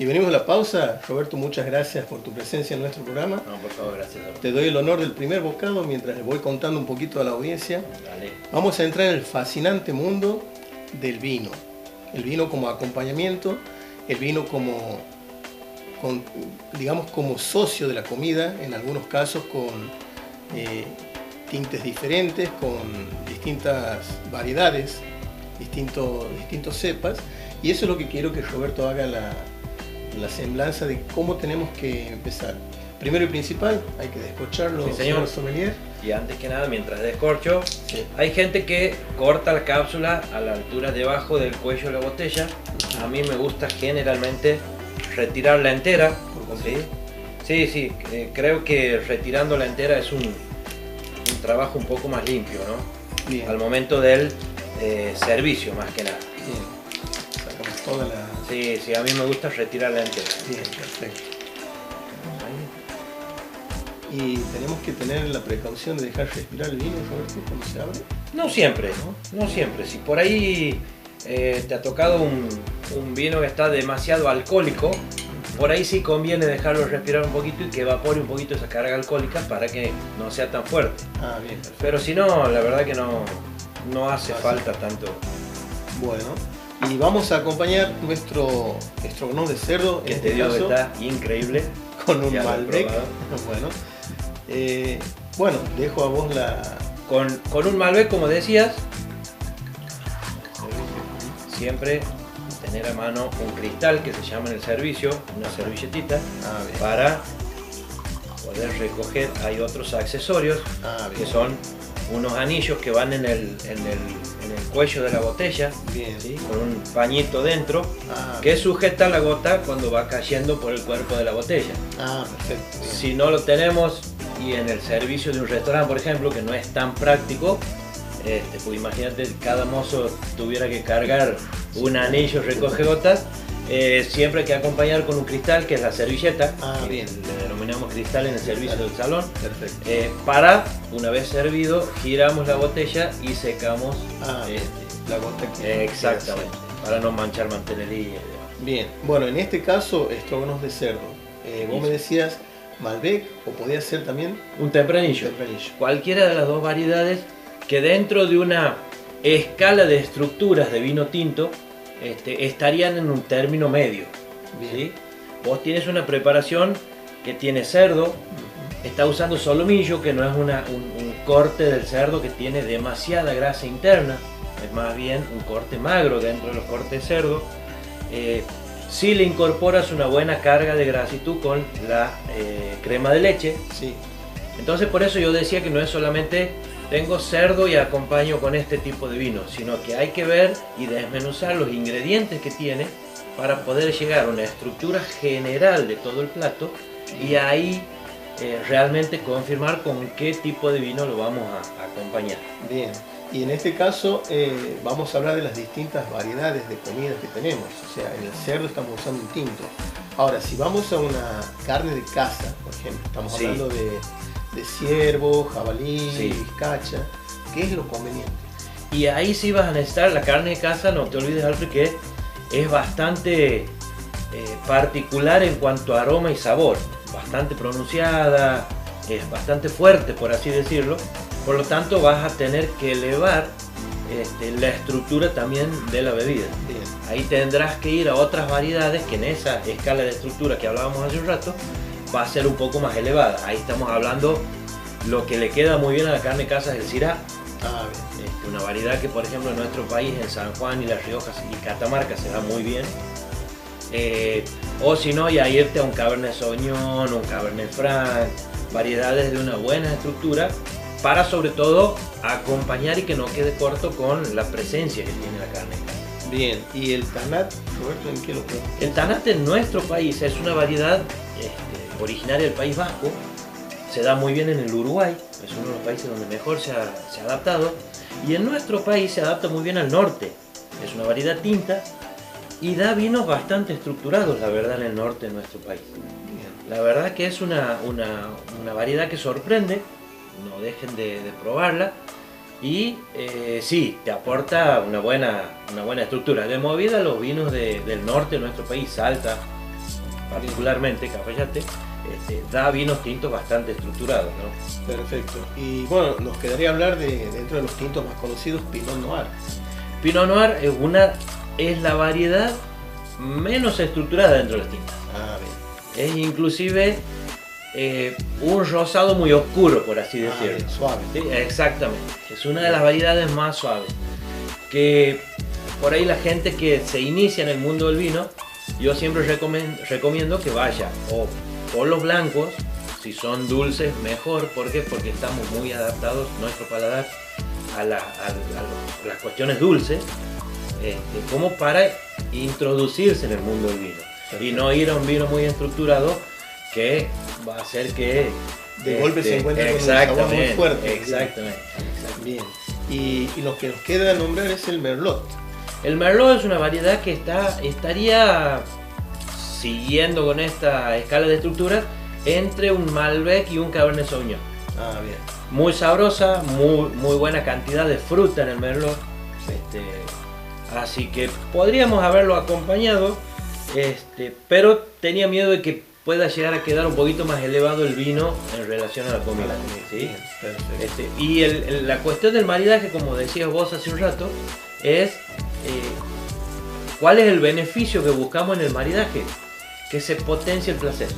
Y venimos a la pausa. Roberto, muchas gracias por tu presencia en nuestro programa. No, por favor, gracias. Te doy el honor del primer bocado mientras les voy contando un poquito a la audiencia. Dale. Vamos a entrar en el fascinante mundo del vino. El vino como acompañamiento, el vino digamos como socio de la comida, en algunos casos con tintes diferentes, con distintas variedades, distintos cepas. Y eso es lo que quiero que Roberto haga la semblanza de cómo tenemos que empezar. Primero y principal, hay que descorcharlo, sí, señor sommelier. Y antes que nada, mientras descorcho, Sí. hay gente que corta la cápsula a la altura debajo del cuello de la botella. A mí me gusta generalmente retirarla entera. Sí, creo que retirándola entera es un trabajo un poco más limpio, ¿no? Bien. Al momento del servicio, más que nada. Bien. Sacamos toda la... Sí, a mí me gusta retirarla entera. Bien, perfecto. Y tenemos que tener la precaución de dejar respirar el vino, Roberto, cuando se abre. No siempre, ¿no? No siempre. Si por ahí te ha tocado un vino que está demasiado alcohólico, por ahí sí conviene dejarlo respirar un poquito y que evapore un poquito esa carga alcohólica para que no sea tan fuerte. Ah, bien, perfecto. Pero si no, la verdad que no hace falta tanto. Bueno, y vamos a acompañar nuestro estrogonoff de cerdo, Que en te este digo que caso, está increíble. con un Ya lo he Malbec. probado. Bueno, dejo a vos la... Con un Malbec, como decías, siempre tener a mano un cristal que se llama en el servicio, una servilletita, bien. para poder recoger. Hay otros accesorios Bien. que son unos anillos que van en el cuello de la botella, Bien. ¿sí? Con un pañito dentro que Bien. sujeta la gota cuando va cayendo por el cuerpo de la botella. Perfecto. Bien. Si no lo tenemos, y en el servicio de un restaurante, por ejemplo, que no es tan práctico, pues imagínate, cada mozo tuviera que cargar un anillo recoge gotas, siempre hay que acompañar con un cristal, que es la servilleta, Bien. le denominamos cristal en el servicio del salón, Perfecto. para, una vez servido, giramos la botella y secamos la gota que... exactamente, para no manchar mantelería y demás. Bien, bueno, en este caso, estrogonoff de cerdo. Vos me decías Malbec, o podía ser también Un tempranillo. Cualquiera de las dos variedades que dentro de una escala de estructuras de vino tinto estarían en un término medio. ¿Sí? Vos tienes una preparación que tiene cerdo, está usando solomillo, que no es un corte del cerdo que tiene demasiada grasa interna, es más bien un corte magro dentro de los cortes de cerdo. Si le incorporas una buena carga de grasitud con la crema de leche. Sí. Entonces por eso yo decía que no es solamente tengo cerdo y acompaño con este tipo de vino, sino que hay que ver y desmenuzar los ingredientes que tiene para poder llegar a una estructura general de todo el plato y ahí realmente confirmar con qué tipo de vino lo vamos a acompañar. Bien. Y en este caso vamos a hablar de las distintas variedades de comidas que tenemos. O sea, en el cerdo estamos usando un tinto. Ahora, si vamos a una carne de caza, por ejemplo, estamos hablando de ciervo, jabalí, vizcacha, ¿qué es lo conveniente? Y ahí sí vas a necesitar la carne de caza, no te olvides, Alfred, que es bastante particular en cuanto a aroma y sabor, bastante pronunciada, es bastante fuerte, por así decirlo. Por lo tanto vas a tener que elevar la estructura también de la bebida. Bien. Ahí tendrás que ir a otras variedades que en esa escala de estructura que hablábamos hace un rato va a ser un poco más elevada. Ahí estamos hablando, lo que le queda muy bien a la carne de caza es el Syrah. Bien. Una variedad que por ejemplo en nuestro país, en San Juan y Las Riojas y Catamarca, se da muy bien. O si no, ya irte a un Cabernet Sauvignon, un Cabernet Franc, variedades de una buena estructura, para sobre todo acompañar y que no quede corto con la presencia que tiene la carne. Bien, ¿y el Tanat, Roberto, en qué lo puedo? El Tanat en nuestro país es una variedad originaria del País Vasco, se da muy bien en el Uruguay, es uno de los países donde mejor se ha adaptado, y en nuestro país se adapta muy bien al norte, es una variedad tinta y da vinos bastante estructurados, la verdad, en el norte de nuestro país. La verdad que es una variedad que sorprende, no dejen de probarla, y sí, te aporta una buena estructura. De movida los vinos del norte de nuestro país, Salta, particularmente Cafayate, da vinos tintos bastante estructurados, ¿no? Perfecto. Y bueno, nos quedaría hablar dentro de los tintos más conocidos, Pinot Noir. Pinot Noir es la variedad menos estructurada dentro de las tintas. Ah, bien. Es inclusive un rosado muy oscuro, por así decirlo. Bien, suave. ¿Sí? Exactamente. Es una de las variedades más suaves. Que por ahí la gente que se inicia en el mundo del vino, yo siempre recomiendo que vaya o por los blancos, si son dulces mejor. ¿Por qué? Porque estamos muy adaptados, nuestro paladar, a las cuestiones dulces, como para introducirse en el mundo del vino. Perfecto. Y no ir a un vino muy estructurado que va a hacer que de golpe se encuentre con un sabor muy fuerte. Exactamente. Bien. Y lo que nos queda nombrar es el Merlot. El Merlot es una variedad que estaría siguiendo con esta escala de estructura entre un Malbec y un Cabernet Sauvignon. Ah, bien. Muy sabrosa, muy buena cantidad de fruta en el Merlot. Así que podríamos haberlo acompañado, pero tenía miedo de que pueda llegar a quedar un poquito más elevado el vino en relación a la comida. ¿Sí? Perfecto. Y la cuestión del maridaje, como decías vos hace un rato, es cuál es el beneficio que buscamos en el maridaje. Que se potencie el placer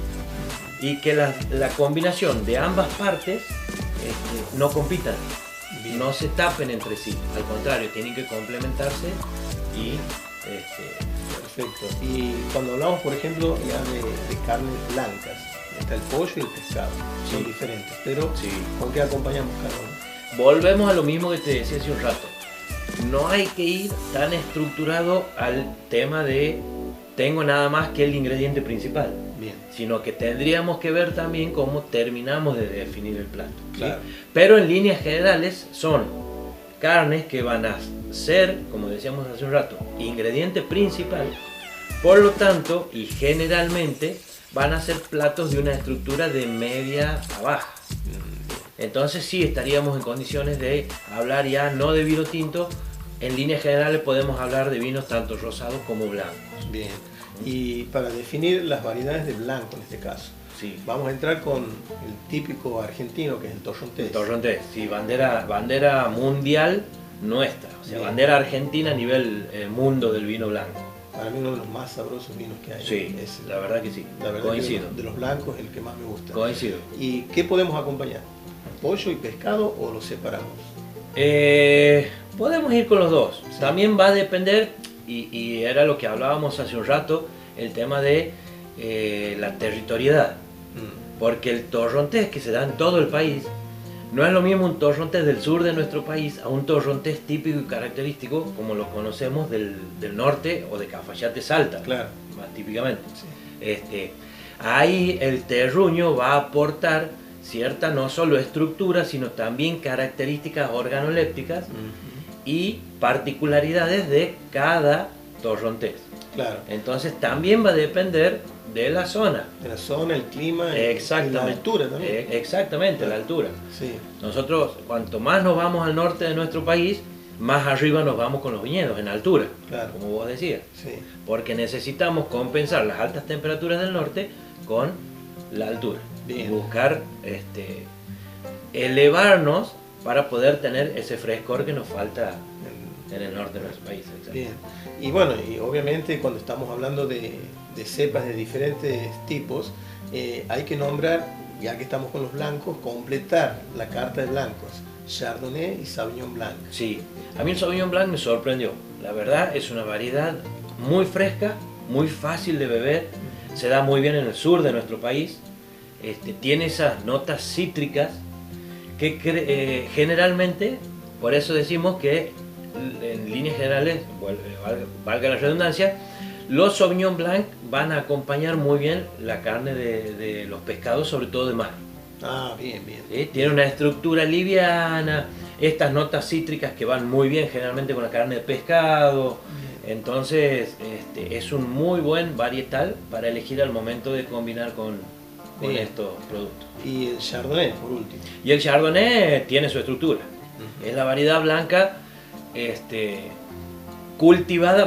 y que la combinación de ambas partes no compitan. Bien. No se tapen entre sí, al contrario, tienen que complementarse y perfecto. Y cuando hablamos, por ejemplo, ya de carnes blancas, está el pollo y el pescado, son diferentes, pero ¿con qué acompañamos cada uno? Volvemos a lo mismo que te decía hace un rato. No hay que ir tan estructurado al tema de tengo nada más que el ingrediente principal. Bien. Sino que tendríamos que ver también cómo terminamos de definir el plato. Claro. Pero en líneas generales son carnes que van a ser, como decíamos hace un rato, ingrediente principal. Por lo tanto, y generalmente, van a ser platos de una estructura de media a baja. Entonces sí estaríamos en condiciones de hablar ya no de vino tinto. En líneas generales podemos hablar de vinos tanto rosados como blancos. Bien. Y para definir las variedades de blanco en este caso, vamos a entrar con el típico argentino que es el torrontés. El torrontés, sí, bandera mundial nuestra, o sea, bandera argentina a nivel mundo del vino blanco. Para mí uno de los más sabrosos vinos que hay. Sí, la verdad que sí. La verdad coincido. Que de los blancos es el que más me gusta. Coincido. ¿Y qué podemos acompañar? ¿Pollo y pescado o los separamos? Podemos ir con los dos. Sí. También va a depender, y era lo que hablábamos hace un rato, el tema de la territorialidad. Porque el torrontés que se da en todo el país, no es lo mismo un torrontés del sur de nuestro país a un torrontés típico y característico como lo conocemos del norte o de Cafayate, Salta, claro, más típicamente. Sí. Ahí el terruño va a aportar cierta no solo estructura, sino también características organolépticas y particularidades de cada torrontés. Claro. Entonces también va a depender de la zona. De la zona, el clima y la altura también. Exactamente, la altura. Sí. Nosotros, cuanto más nos vamos al norte de nuestro país, más arriba nos vamos con los viñedos, en altura, claro, como vos decías. Sí. Porque necesitamos compensar las altas temperaturas del norte con la altura. Bien. Buscar elevarnos para poder tener ese frescor que nos falta en el norte de nuestro país. Bien. Y bueno, y obviamente cuando estamos hablando de cepas de diferentes tipos, hay que nombrar, ya que estamos con los blancos, completar la carta de blancos, Chardonnay y Sauvignon Blanc. Sí, a mí el Sauvignon Blanc me sorprendió. La verdad es una variedad muy fresca, muy fácil de beber, se da muy bien en el sur de nuestro país, tiene esas notas cítricas que generalmente, por eso decimos que en líneas generales, valga la redundancia, los Sauvignon Blanc van a acompañar muy bien la carne de los pescados, sobre todo de mar. Ah, bien, bien. ¿Sí? Tiene una estructura liviana, estas notas cítricas que van muy bien generalmente con la carne de pescado. Bien. Entonces es un muy buen varietal para elegir al momento de combinar con estos productos. Y el Chardonnay, por último. Y el Chardonnay tiene su estructura. Es la variedad blanca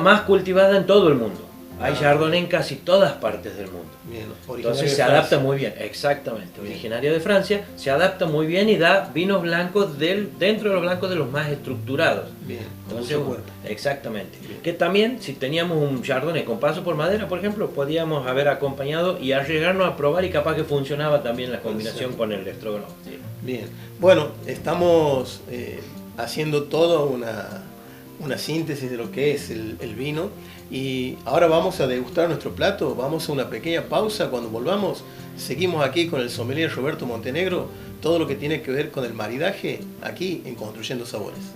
más cultivada en todo el mundo. Hay Chardonnay en casi todas partes del mundo. Bien, Entonces se adapta muy bien, exactamente. Originario de Francia, se adapta muy bien y da vinos blancos dentro de los blancos de los más estructurados. Bien, entonces, exactamente. Bien. Que también, si teníamos un Chardonnay con paso por madera, por ejemplo, podíamos haber acompañado y arriesgarnos a probar y capaz que funcionaba también la combinación con el Stroganov. Sí. Bien, bueno, estamos haciendo toda una síntesis de lo que es el vino y ahora vamos a degustar nuestro plato, vamos a una pequeña pausa, cuando volvamos seguimos aquí con el sommelier Roberto Montenegro, todo lo que tiene que ver con el maridaje aquí en Construyendo Sabores.